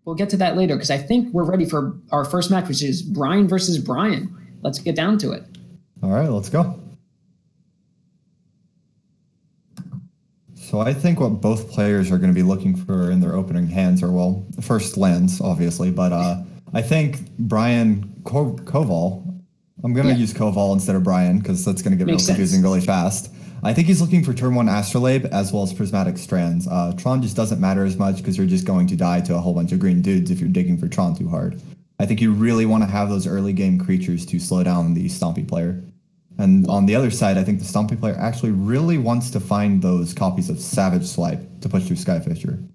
we'll get to that later because I think we're ready for our first match, which is Brian versus Brian. Let's get down to it. All right, let's go. So I think what both players are going to be looking for in their opening hands are, well, first lands, obviously, but I think Brian Corval, I'm going to use Corval instead of Brian because that's going to get real confusing really fast. I think he's looking for turn 1 Astrolabe as well as Prismatic Strands. Tron just doesn't matter as much because you're just going to die to a whole bunch of green dudes if you're digging for Tron too hard. I think you really want to have those early game creatures to slow down the Stompy player. And on the other side, I think the Stompy player actually really wants to find those copies of Savage Swipe to push through Skyfisher.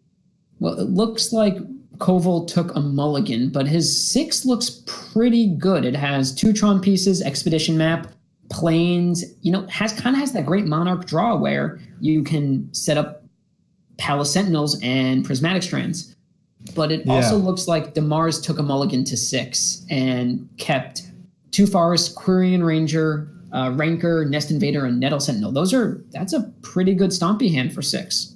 Well, it looks like Koval took a mulligan, but his 6 looks pretty good. It has 2 Tron pieces, Expedition Map, Plains, has that great Monarch draw where you can set up Palace Sentinels and Prismatic Strands. But it also looks like DeMars took a mulligan to 6 and kept 2 Forests, Quiron Ranger, Rancor, Nest Invader, and Nettle Sentinel. That's a pretty good Stompy hand for 6.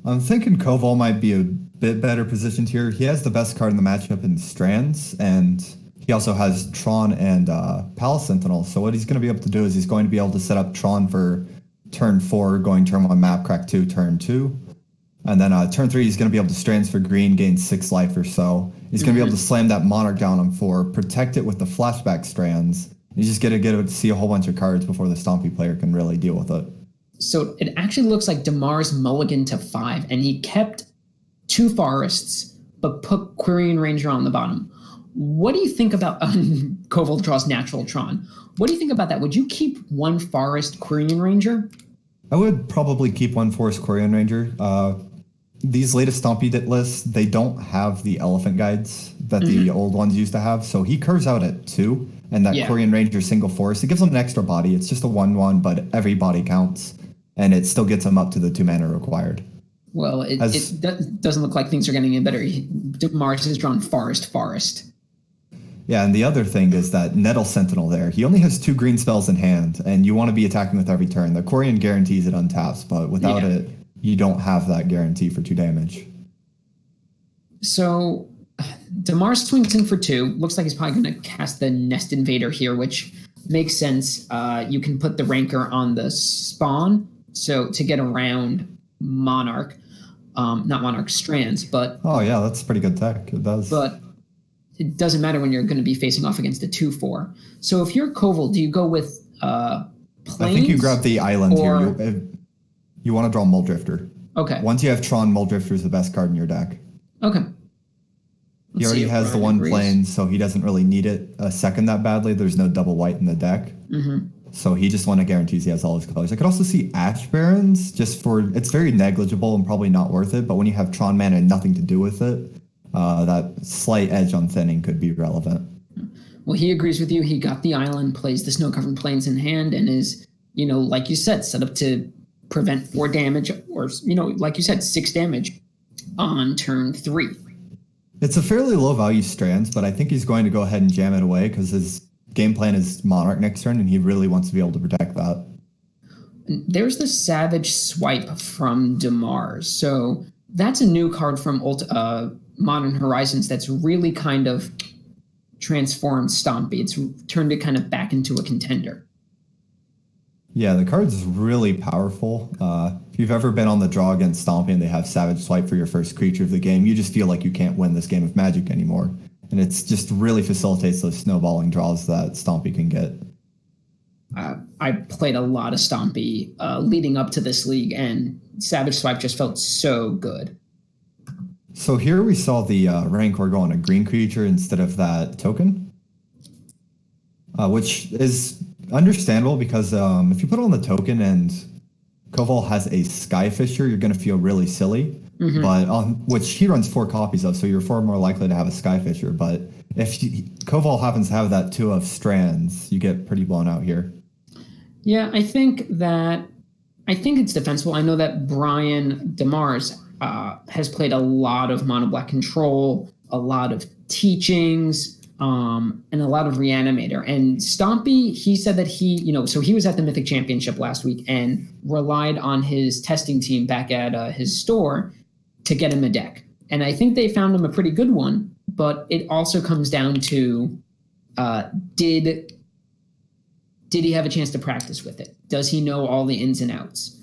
I'm thinking Koval might be a bit better positioned here. He has the best card in the matchup in Strands, and he also has Tron and Palace Sentinel. So what he's going to be able to do is he's going to be able to set up Tron for turn 4, going turn 1 map, crack 2, turn 2. And then turn 3, he's going to be able to Strands for green, gain 6 life or so. He's going to be able to slam that Monarch down on 4, protect it with the flashback Strands. You just get to see a whole bunch of cards before the Stompy player can really deal with it. So it actually looks like DeMars mulligan to 5, and he kept 2 Forests, but put Quiron Ranger on the bottom. What do you think about Koval draws natural Tron? What do you think about that? Would you keep 1 Forest Quiron Ranger? I would probably keep 1 Forest Quiron Ranger. These latest Stompy lists, they don't have the elephant guides that the old ones used to have. So he curves out at 2, and that Quiron Ranger single forest, it gives him an extra body. It's just a 1/1, but every body counts, and it still gets him up to the 2 mana required. Well, it doesn't look like things are getting any better. Mars has drawn Forest. Yeah, and the other thing is that Nettle Sentinel there, he only has 2 green spells in hand, and you want to be attacking with every turn. The Quiron guarantees it untaps, but without it, you don't have that guarantee for 2 damage. So DeMars swings in for 2. Looks like he's probably going to cast the Nest Invader here, which makes sense. You can put the Rancor on the spawn, so to get around Monarch. Not Monarch Strands, but... Oh, yeah, that's pretty good tech. It does. But it doesn't matter when you're going to be facing off against a 2/4. So if you're Koval, do you go with Plains? I think you grab the island here. You want to draw Mulldrifter. Okay. Once you have Tron, Mulldrifter is the best card in your deck. Okay. He already has the 1 Plains, so he doesn't really need it a second that badly. There's no double white in the deck. So he just guarantees he has all his colors. I could also see Ash Barrens, it's very negligible and probably not worth it, but when you have Tron mana and nothing to do with it, that slight edge on thinning could be relevant. Well, he agrees with you. He got the island, plays the Snow-Covered Plains in hand, and is, like you said, set up to prevent 4 damage or, like you said, 6 damage on turn 3. It's a fairly low value Strands, but I think he's going to go ahead and jam it away because his game plan is Monarch next turn, and he really wants to be able to protect that. There's the Savage Swipe from DeMars. So that's a new card from Modern Horizons that's really kind of transformed Stompy. It's turned it kind of back into a contender. Yeah, the card's really powerful. If you've ever been on the draw against Stompy and they have Savage Swipe for your first creature of the game, you just feel like you can't win this game of Magic anymore. And it's just really facilitates those snowballing draws that Stompy can get. I played a lot of Stompy leading up to this league, and Savage Swipe just felt so good. So here we saw the Rancor go on a green creature instead of that token, which is understandable because if you put on the token and Koval has a Skyfisher, you're going to feel really silly. But which he runs 4 copies of, so you're far more likely to have a Skyfisher. But if Koval happens to have that 2 of Strands, you get pretty blown out here. Yeah, I think it's defensible. I know that Brian DeMars has played a lot of mono black control, a lot of teachings, and a lot of Reanimator. And Stompy, he said that so he was at the Mythic Championship last week and relied on his testing team back at his store to get him a deck. And I think they found him a pretty good one, but it also comes down to did he have a chance to practice with it? Does he know all the ins and outs?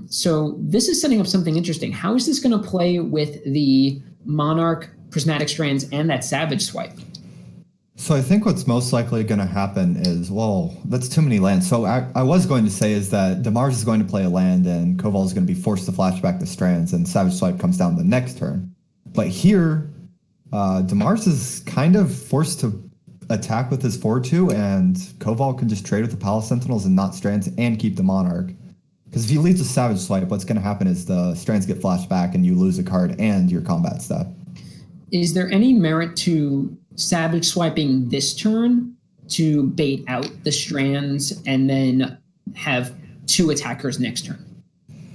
So this is setting up something interesting. How is this going to play with the Monarch, Prismatic Strands, and that Savage Swipe? So I think what's most likely going to happen is, well, that's too many lands. So I was going to say is that Damars is going to play a land and Corval is going to be forced to flashback the Strands and Savage Swipe comes down the next turn. But here, Damars is kind of forced to attack with his 4-2 and Corval can just trade with the Palace Sentinels and not Strands and keep the Monarch. Because if he leaves a Savage Swipe, what's going to happen is the Strands get flashed back and you lose a card and your combat step. Is there any merit to Savage Swiping this turn to bait out the Strands and then have 2 attackers next turn?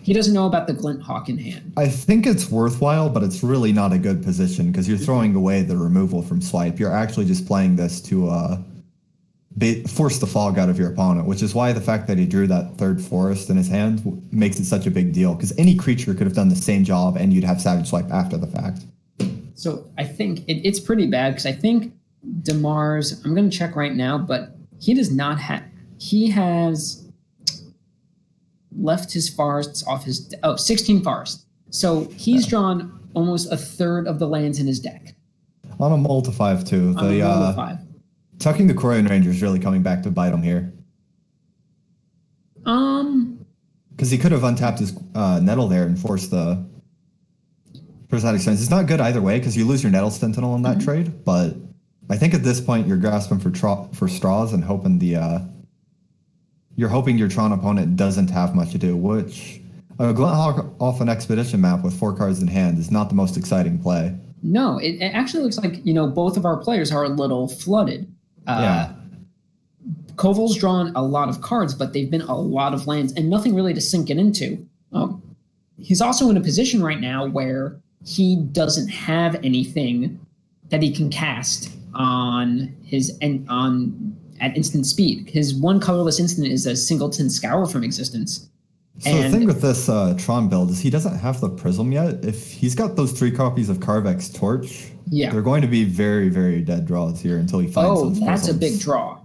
He doesn't know about the Glint Hawk in hand. I think it's worthwhile, but it's really not a good position because you're throwing away the removal from Swipe. You're actually just playing this to force the fog out of your opponent, which is why the fact that he drew that 3rd forest in his hand makes it such a big deal, because any creature could have done the same job and you'd have Savage Swipe after the fact. So I think it's pretty bad, because I think Damars, I'm going to check right now, but he does not have, he has left his forests off his, 16 forests. So he's drawn almost a third of the lands in his deck. On a mull to 5 too. On a mull to 5. Tucking the Quiron Ranger is really coming back to bite him here. Because he could have untapped his Nettle there and forced the Prismatic Strands. It's not good either way because you lose your Nettle Sentinel in that trade, but I think at this point you're grasping for straws and hoping you're hoping your Tron opponent doesn't have much to do, which a Glint Hawk off an Expedition map with 4 cards in hand is not the most exciting play. No, it actually looks like, both of our players are a little flooded. Corval's drawn a lot of cards, but they've been a lot of lands and nothing really to sink it into. He's also in a position right now where he doesn't have anything that he can cast at instant speed. His one colorless instant is a Singleton Scour from existence. So the thing with this Tron build is he doesn't have the Prism yet. If he's got those 3 copies of Kaervek's Torch, they're going to be very, very dead draws here until he finds those that's prisms. A big draw.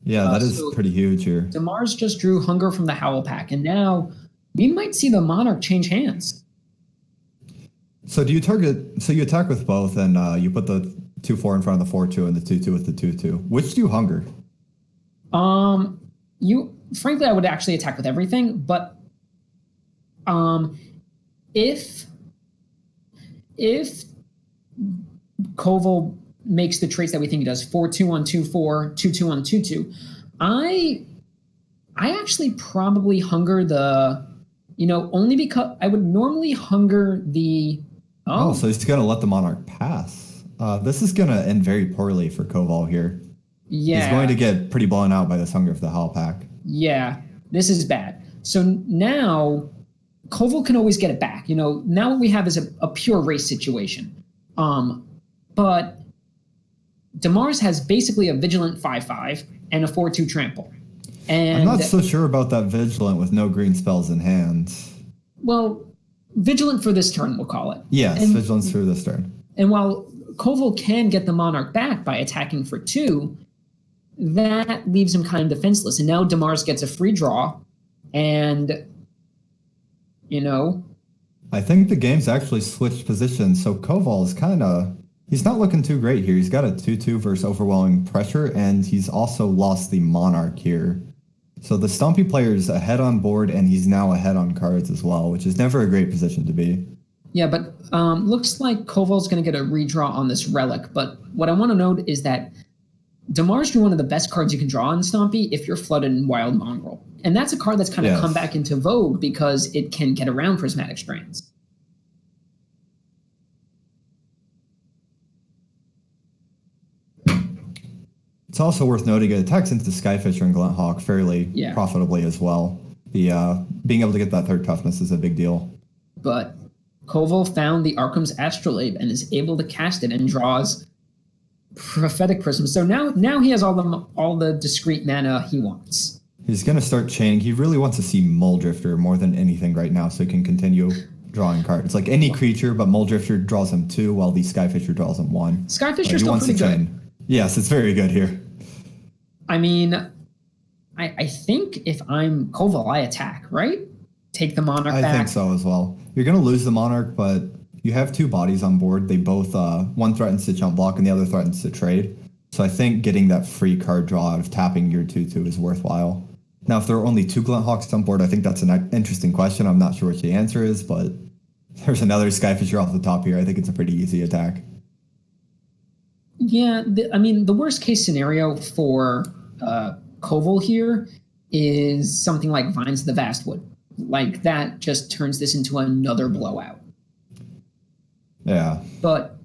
Yeah, that is pretty huge here. Damars just drew Hunger from the Howl Pack, and now we might see the Monarch change hands. So do you target? So you attack with both, and you put the 2/4 in front of the 4/2 and the 2/2 with the 2/2. Which do you hunger? Frankly, I would actually attack with everything, but if Corval makes the traits that we think he does, 4/2 on 2/4, 2/2 on 2/2, I actually probably hunger the, only because I would normally hunger the. Oh, so he's going to let the Monarch pass. This is going to end very poorly for Corval here. Yeah. He's going to get pretty blown out by this Hunger for the Howl Pack. Yeah, this is bad. So now Corval can always get it back. Now what we have is a pure race situation. But Damars has basically a Vigilant 5/5 and a 4/2 Trample. And I'm not so sure about that Vigilant with no green spells in hand. Well, Vigilant for this turn, we'll call it. Yes, Vigilance for this turn. And while Corval can get the Monarch back by attacking for 2, that leaves him kind of defenseless. And now Damars gets a free draw, and, I think the game's actually switched positions, so Corval is he's not looking too great here. He's got a 2/2 versus Overwhelming Pressure, and he's also lost the Monarch here. So the Stompy player is ahead on board, and he's now ahead on cards as well, which is never a great position to be. Yeah, but looks like Corval's going to get a redraw on this Relic. But what I want to note is that Damars drew one of the best cards you can draw on Stompy if you're flooded in Wild Mongrel. And that's a card that's kind of come back into vogue because it can get around Prismatic Strands. It's also worth noting it attacks into Skyfisher and Glint Hawk fairly profitably as well. The being able to get that 3rd toughness is a big deal. But Corval found the Arcum's Astrolabe and is able to cast it and draws Prophetic Prism. So now he has all the discrete mana he wants. He's going to start chaining. He really wants to see Mulldrifter more than anything right now so he can continue drawing cards. Like any creature, but Mulldrifter draws him 2, while the Skyfisher draws him 1. Skyfisher's still pretty good. Yes, it's very good here. I mean, I think if I'm Corval, I attack, right? Take the Monarch back. I think so as well. You're going to lose the Monarch, but you have 2 bodies on board. They both, one threatens to jump block and the other threatens to trade. So I think getting that free card draw out of tapping your 2/2 is worthwhile. Now, if there are only 2 Glint Hawks on board, I think that's an interesting question. I'm not sure what the answer is, but there's another Skyfisher off the top here. I think it's a pretty easy attack. Yeah, the worst case scenario for Corval here is something like Vines of the Vastwood. Like, that just turns this into another blowout. Yeah. But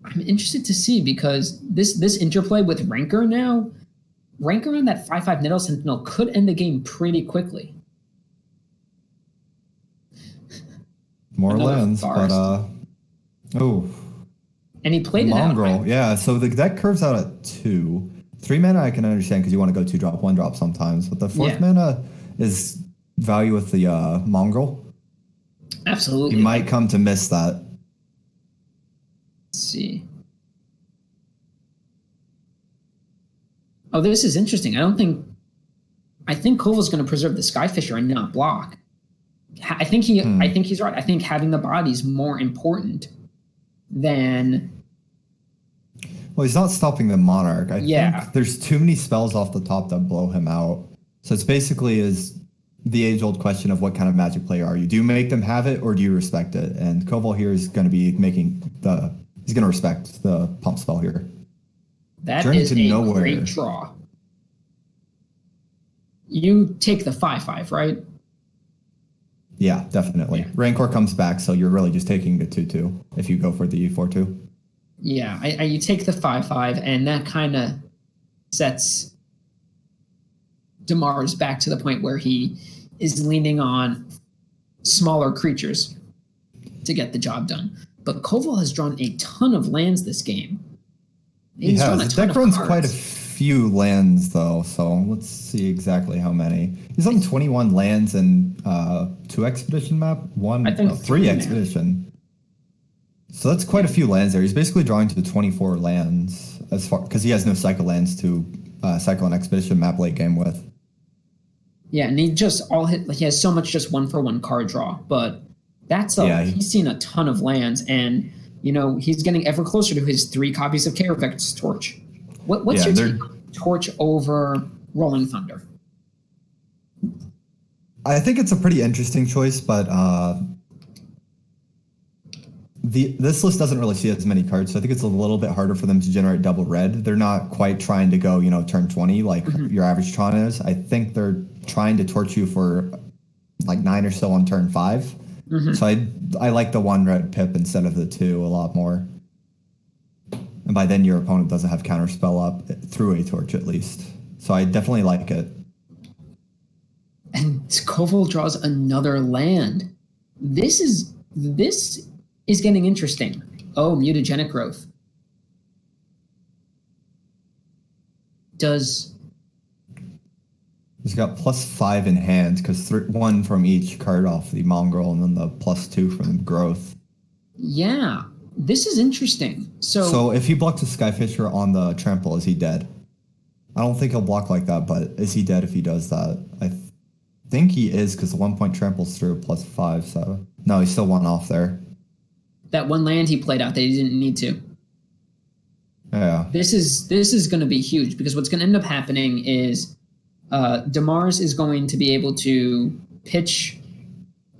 I'm interested to see, because this interplay with Rancor now, Rancor on that 5/5 Nettle Sentinel could end the game pretty quickly. More lands, but and he played Mongrel. Yeah, so the deck curves out at 2. 3 mana I can understand because you want to go 2-drop, 1-drop sometimes, but the 4th mana is value with the Mongrel. Absolutely. You might come to miss that. Let's see. Oh, this is interesting. I think Corval's going to preserve the Skyfisher and not block. I think he's right. I think having the body is more important than. Well, he's not stopping the Monarch. I think there's too many spells off the top that blow him out. So it's basically the age-old question of what kind of Magic player are you? Do you make them have it, or do you respect it? And Corval here is going to be he's going to respect the pump spell here. That is a great draw. You take the 5/5, right? Yeah, definitely. Yeah. Rancor comes back, so you're really just taking the 2/2 if you go for the 4/2. Yeah, you take the 5/5, and that kind of sets Damar's back to the point where he is leaning on smaller creatures to get the job done. But Corval has drawn a ton of lands this game. He has. The deck runs quite a few lands, though, so let's see exactly how many. He's on 21 lands and 2 expedition map, 3 expedition. So that's quite a few lands there. He's basically drawing to 24 lands because he has no cycle lands to cycle an expedition map late game with. Yeah, and he has so much just 1-for-1 card draw, but he's seen a ton of lands, and he's getting ever closer to his 3 copies of Kaervek's Torch. What's your take on Torch over Rolling Thunder? I think it's a pretty interesting choice, but this list doesn't really see as many cards, so I think it's a little bit harder for them to generate double red. They're not quite trying to go, turn 20 like your average Tron is. I think they're trying to torch you for like 9 or so on turn 5. So I like the 1 red pip instead of the 2 a lot more. And by then your opponent doesn't have counterspell up through a torch at least. So I definitely like it. And Corval draws another land. This is getting interesting. Oh, Mutagenic Growth. He's got +5 in hand because 1 from each card off the Mongrel and then the +2 from the Growth. Yeah, this is interesting. So if he blocks a Skyfisher on the trample, is he dead? I don't think he'll block like that, but is he dead if he does that? I think he is because the 1-point trample's through +5. So no, he's still 1 off there. That 1 land he played out that he didn't need to. Yeah. This is going to be huge because what's going to end up happening is Damar's is going to be able to pitch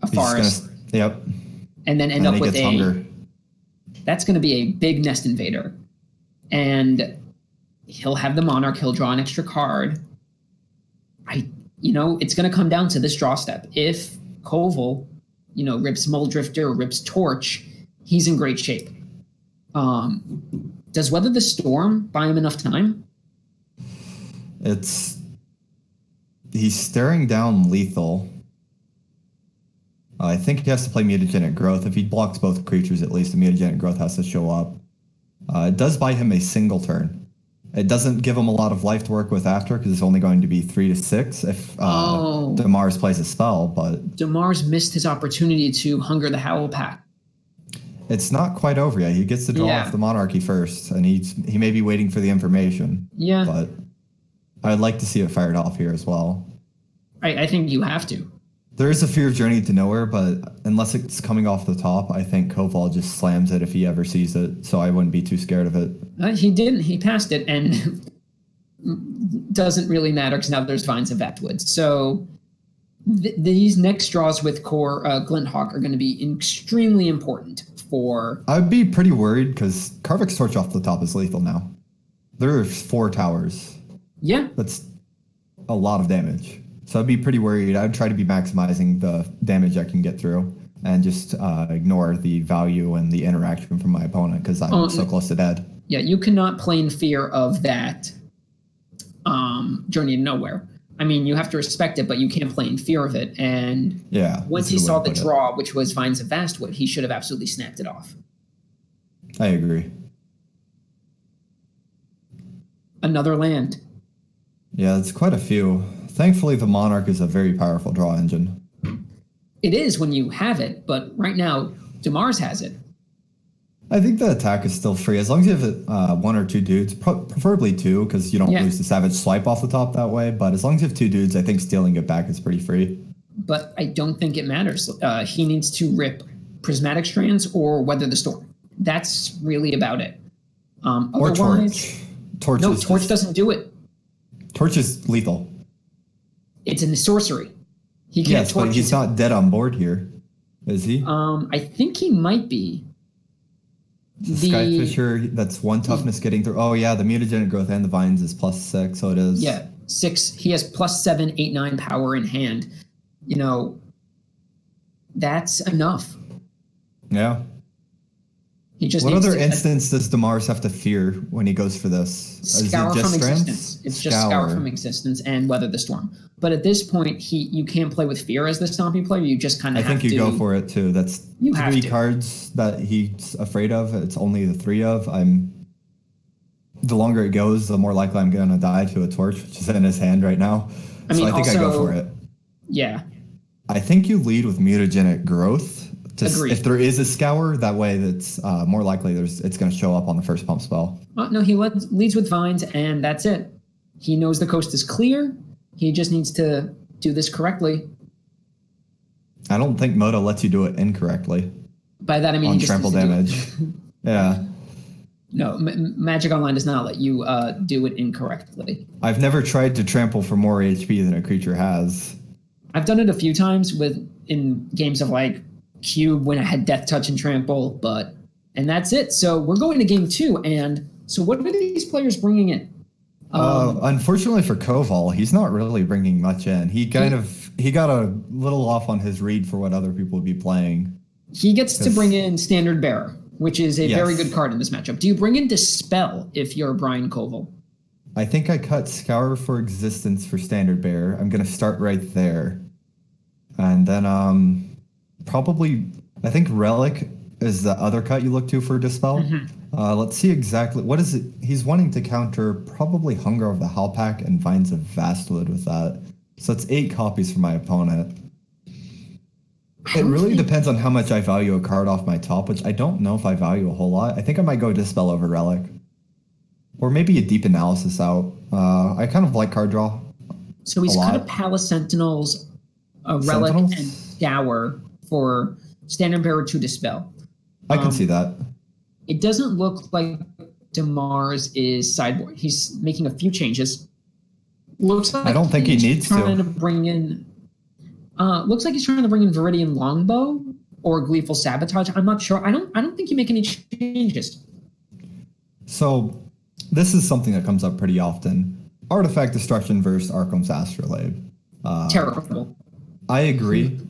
a forest. And then end up with hunger. That's going to be a big Nest Invader. And he'll have the Monarch. He'll draw an extra card. It's going to come down to this draw step. If Corval, rips Mulldrifter or rips Torch, he's in great shape. Does Weather the Storm buy him enough time? He's staring down lethal. I think he has to play Mutagenic Growth. If he blocks both creatures, at least the Mutagenic Growth has to show up. It does buy him a single turn. It doesn't give him a lot of life to work with after because it's only going to be 3 to 6 if Damars plays a spell. But Damars missed his opportunity to hunger the Howl Pack. It's not quite over yet. He gets to draw off the Monarchy first, and he may be waiting for the information. Yeah. But I'd like to see it fired off here as well. I think you have to. There is a fear of Journey to Nowhere, but unless it's coming off the top, I think Corval just slams it if he ever sees it, so I wouldn't be too scared of it. He didn't. He passed it, and doesn't really matter because now there's Vines of Vatwood. So these next draws with Glint Hawk are going to be extremely important for... I'd be pretty worried because Kaervek's Torch off the top is lethal now. There's 4 towers. Yeah. That's a lot of damage. So I'd be pretty worried. I'd try to be maximizing the damage I can get through and just ignore the value and the interaction from my opponent because I'm so close to dead. Yeah, you cannot play in fear of that Journey to Nowhere. I mean, you have to respect it, but you can't play in fear of it. And once he saw the draw, which was Vines of Vastwood, he should have absolutely snapped it off. I agree. Another land. Yeah, it's quite a few. Thankfully, the Monarch is a very powerful draw engine. It is when you have it, but right now, Damars has it. I think the attack is still free. As long as you have 1 or 2 dudes, preferably 2, because you don't lose the Savage Swipe off the top that way. But as long as you have 2 dudes, I think stealing it back is pretty free. But I don't think it matters. He needs to rip Prismatic Strands or Weather the Storm. That's really about it. Or Torch. Torch doesn't do it. Torch is lethal. It's in the sorcery. He can't torch. But he's not dead on board here, is he? I think he might be. The Skyfisher, that's 1 toughness getting through. Oh yeah, the Mutagenic Growth and the Vines is +6, so it is. Yeah, 6. He has +7, 8, 9 power in hand. You know, that's enough. Yeah. He just what other instance does Damars have to fear when he goes for this? Scour from existence. It's just Scour from existence and Weather the Storm. But at this point, you can't play with fear as the Stompy player. You just kind of have to. I think you go for it too. That's 3 cards that he's afraid of. It's only the 3 of. The longer it goes, the more likely I'm going to die to a Torch, which is in his hand right now. I think I go for it. Yeah. I think you lead with Mutagenic Growth. Agreed. If there is a Scour, that way that's more likely it's going to show up on the first pump spell. No, he leads with Vines, and that's it. He knows the coast is clear. He just needs to do this correctly. I don't think Moto lets you do it incorrectly. By that I mean on trample damage. Yeah. No, Magic Online does not let you do it incorrectly. I've never tried to trample for more HP than a creature has. I've done it a few times in games of like Cube when I had Death Touch and Trample, and that's it. So we're going to game 2, and so what are these players bringing in? Unfortunately for Corval, he's not really bringing much in. He got a little off on his read for what other people would be playing. He gets to bring in Standard Bearer, which is a very good card in this matchup. Do you bring in Dispel if you're Brian Corval? I think I cut Scour for Existence for Standard Bearer. I'm going to start right there. And then probably, I think Relic is the other cut you look to for Dispel. Mm-hmm. Let's see exactly, what is it? He's wanting to counter probably Hunger of the Howl Pack and Vines of Vastwood with that. So it's 8 copies for my opponent. It really depends on how much I value a card off my top, which I don't know if I value a whole lot. I think I might go Dispel over Relic. Or maybe a Deep Analysis out. I kind of like card draw. So he's cut a Palace Sentinels, a Relic, and Scour for Standard Bearer to Dispel. I can see that. It doesn't look like Damars is sideboard. He's making a few changes. Looks like I don't think he needs to. Bring in. Looks like he's trying to bring in Viridian Longbow or Gleeful Sabotage. I'm not sure. I don't think you make any changes. So this is something that comes up pretty often. Artifact Destruction versus Arcum's Astrolabe. Terrible. I agree.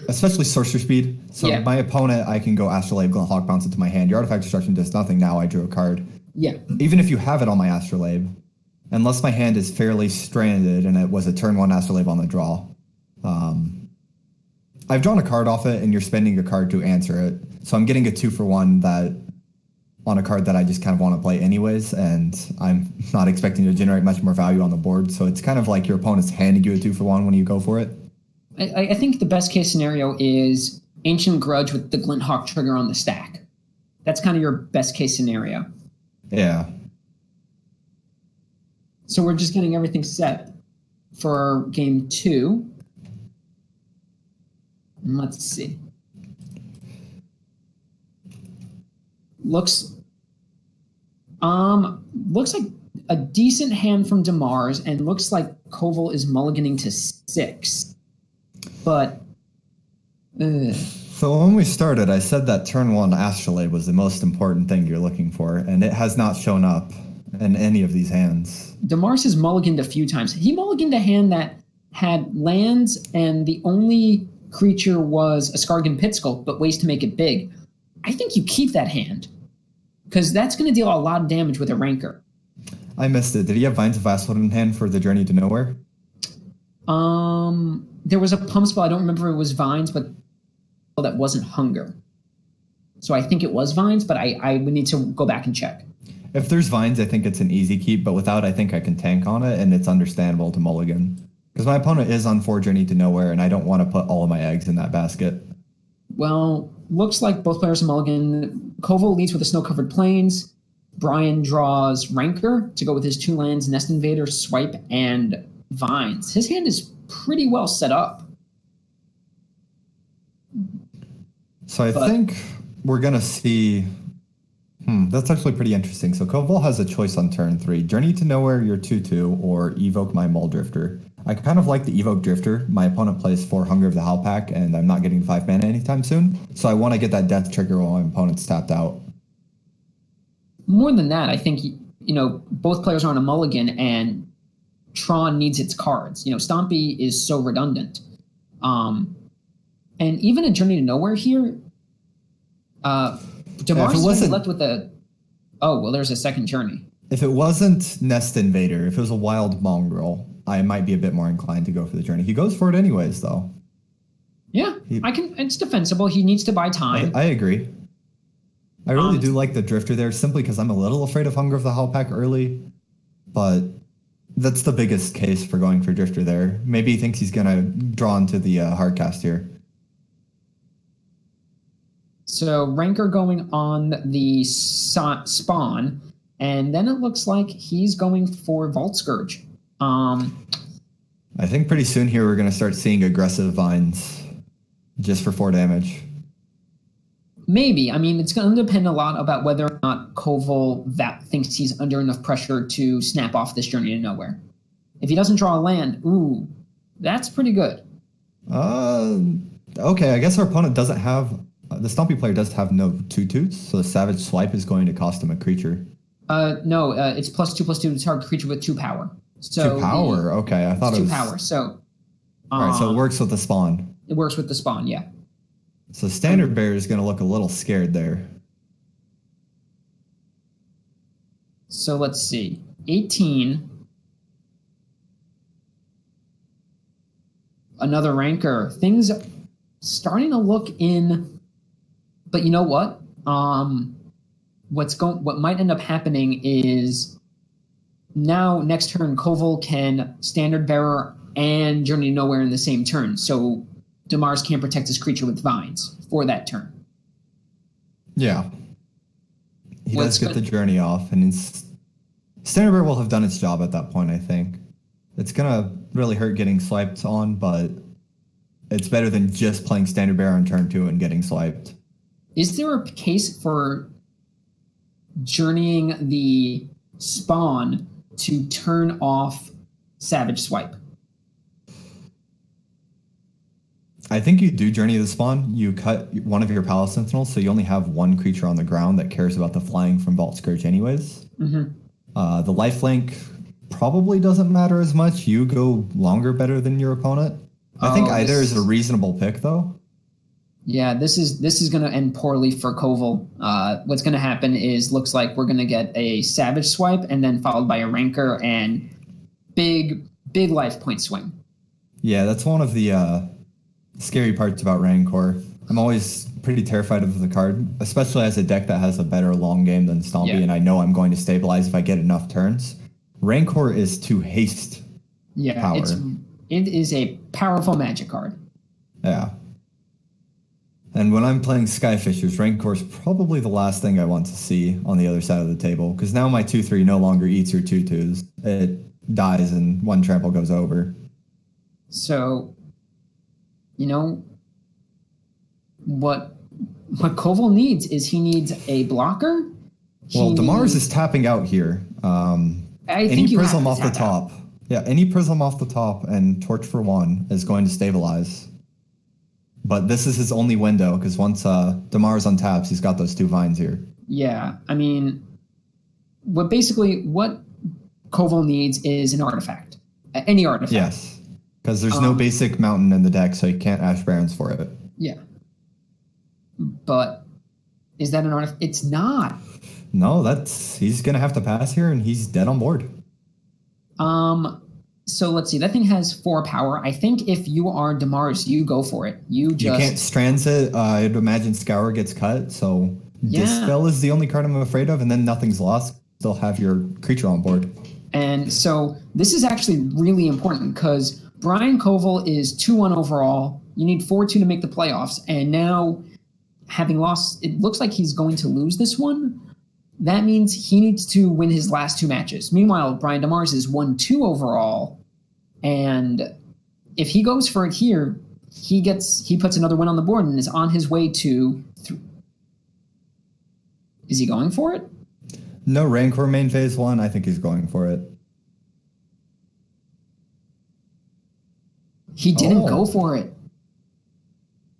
Especially sorcery speed. So my opponent, I can go Astrolabe, Glint Hawk, bounce it to my hand. Your Artifact Destruction does nothing. Now I drew a card. Yeah. Even if you have it on my Astrolabe, unless my hand is fairly stranded and it was a turn 1 Astrolabe on the draw, I've drawn a card off it and you're spending a card to answer it. So I'm getting a 2-for-1 that on a card that I just kind of want to play anyways, and I'm not expecting to generate much more value on the board. So it's kind of like your opponent's handing you a 2-for-1 when you go for it. I think the best case scenario is Ancient Grudge with the Glint Hawk trigger on the stack. That's kind of your best case scenario. Yeah. So we're just getting everything set for game 2. Let's see. Looks like a decent hand from Damar's, and looks like Corval is mulliganing to 6. But so when we started, I said that turn 1 Astrolabe was the most important thing you're looking for, and it has not shown up in any of these hands. Damar's has mulliganed a few times. He mulliganed a hand that had lands, and the only creature was a Skarrgan Pit Skulk, but ways to make it big. I think you keep that hand, because that's going to deal a lot of damage with a Rancor. I missed it. Did he have Vines of Vassal in hand for the Journey to Nowhere? There was a pump spell. I don't remember if it was Vines, but that wasn't Hunger. So I think it was Vines, but I would need to go back and check. If there's Vines, I think it's an easy keep, but without, I think I can tank on it, and it's understandable to mulligan. Because my opponent is on 4 Journey to Nowhere, and I don't want to put all of my eggs in that basket. Well, looks like both players are mulligan. Corval leads with the Snow-Covered Plains. Brian draws Rancor to go with his 2 lands, Nest Invader, Swipe, and Vines. His hand is pretty well set up. So I think we're going to see... that's actually pretty interesting. So Corval has a choice on turn 3. Journey to Nowhere, your 2/2, or Evoke my Mulldrifter. I kind of like the Evoke Drifter. My opponent plays 4 Hunger of the Howlpack, and I'm not getting 5 mana anytime soon. So I want to get that death trigger while my opponent's tapped out. More than that, I think, both players are on a mulligan, and Tron needs its cards. Stompy is so redundant. And even a Journey to Nowhere here, Damar's is left with a... Oh, well, there's a second Journey. If it wasn't Nest Invader, if it was a Wild Mongrel, I might be a bit more inclined to go for the Journey. He goes for it anyways, though. Yeah, it's defensible. He needs to buy time. I agree. I really do like the Drifter there, simply because I'm a little afraid of Hunger of the Howlpack early, but that's the biggest case for going for Drifter there. Maybe he thinks he's going to draw into the Hardcast here. So Rancor going on the spawn, and then it looks like he's going for Vault Skirge. I think pretty soon here we're going to start seeing aggressive Vines just for 4 damage. Maybe. I mean, it's going to depend a lot about whether or not Corval thinks he's under enough pressure to snap off this Journey to Nowhere. If he doesn't draw a land, that's pretty good. Okay, I guess our opponent doesn't have... the Stompy player does have no 2/2s, so the Savage Swipe is going to cost him a creature. No, it's +2/+2 to target creature with 2 power. So 2 power? Okay, I thought it was... 2 power, so... Alright, so it works with the spawn. It works with the spawn, yeah. So Standard Bearer is going to look a little scared there. So let's see. 18. Another Rancor. Things starting to look in... But you know what? What might end up happening is now next turn Corval can Standard Bearer and Journey to Nowhere in the same turn. So Damar's can't protect his creature with Vines for that turn. Yeah. He does get the Journey off, and Standard Bearer will have done its job at that point, I think. It's going to really hurt getting swiped on, but it's better than just playing Standard Bearer on turn 2 and getting swiped. Is there a case for journeying the spawn to turn off Savage Swipe? I think you do Journey the Spawn. You cut one of your Palace Sentinels, so you only have 1 creature on the ground that cares about the flying from Vault Skirge anyways. Mm-hmm. The lifelink probably doesn't matter as much. You go longer better than your opponent. I think either is a reasonable pick, though. Yeah, this is going to end poorly for Corval. What's going to happen is looks like we're going to get a Savage Swipe and then followed by a Rancor and big life point swing. Yeah, that's one of the scary parts about Rancor. I'm always pretty terrified of the card, especially as a deck that has a better long game than Stompy, and I know I'm going to stabilize if I get enough turns. Rancor is to haste power. It is a powerful magic card. Yeah. And when I'm playing Skyfishers, Rancor is probably the last thing I want to see on the other side of the table, because now my 2/3 no longer eats your 2/2s. It dies and one trample goes over. So, what Corval needs is he needs a blocker. Damar's is tapping out here. I think you Prism have to off the top. Yeah, any Prism off the top and Torch for 1 is going to stabilize. But this is his only window, because once Damar's untaps, he's got those 2 vines here. Yeah, I mean, what Corval needs is an artifact. Any artifact. Yes, because there's no basic mountain in the deck, so you can't Ash Barrens for it. Yeah. But is that an artifact? It's not. No, he's going to have to pass here, and he's dead on board. So let's see. That thing has 4 power. I think if you are Damar's, you go for it. You can't Strands it. I'd imagine Scour gets cut, so Dispel is the only card I'm afraid of, and then nothing's lost. Still have your creature on board. And so this is actually really important, because Brian Corval is 2-1 overall. You need 4-2 to make the playoffs, and now having lost, it looks like he's going to lose this one. That means he needs to win his last 2 matches. Meanwhile, Brian DeMars is 1-2 overall, and if he goes for it here, he puts another win on the board and is on his way to. Is he going for it? No Rancor main phase 1. I think he's going for it. He didn't go for it.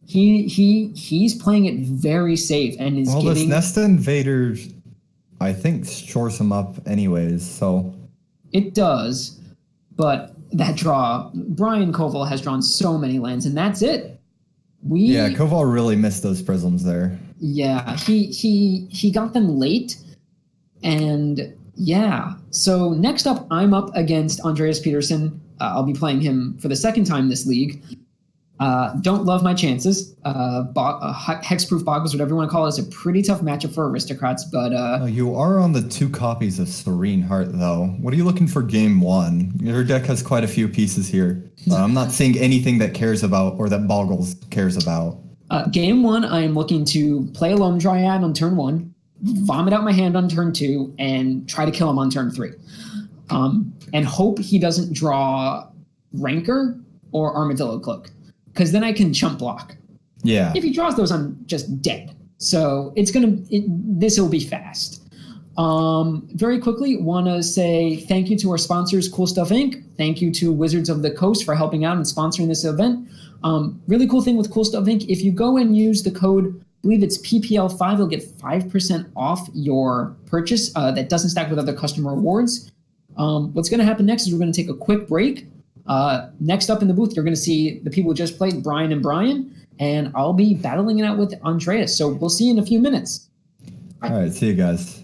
He's playing it very safe and is getting. This Nest Invader, I think, shores him up anyways. So it does, but that draw, Brian Corval has drawn so many lands, and that's it. Corval really missed those prisms there. Yeah, he got them late, and So next up, I'm up against Andreas Peterson. I'll be playing him for the second time this league. Don't love my chances. Hexproof Boggles, whatever you want to call it, is a pretty tough matchup for Aristocrats, but... you are on the 2 copies of Serene Heart, though. What are you looking for game 1? Your deck has quite a few pieces here. I'm not seeing anything that cares about, or that Boggles cares about. Game 1, I am looking to play a Loam Dryad on turn 1, vomit out my hand on turn 2, and try to kill him on turn 3. And hope he doesn't draw Rancor or Armadillo Cloak, because then I can chump block. Yeah. If he draws those, I'm just dead. So this will be fast. Very quickly, want to say thank you to our sponsors, Cool Stuff Inc. Thank you to Wizards of the Coast for helping out and sponsoring this event. Really cool thing with Cool Stuff Inc. If you go and use the code, I believe it's PPL5, you'll get 5% off your purchase. That doesn't stack with other customer rewards. What's going to happen next is we're going to take a quick break. Next up in the booth, you're going to see the people who just played, Brian and Brian, and I'll be battling it out with Andreas. So we'll see you in a few minutes. All right, see you guys.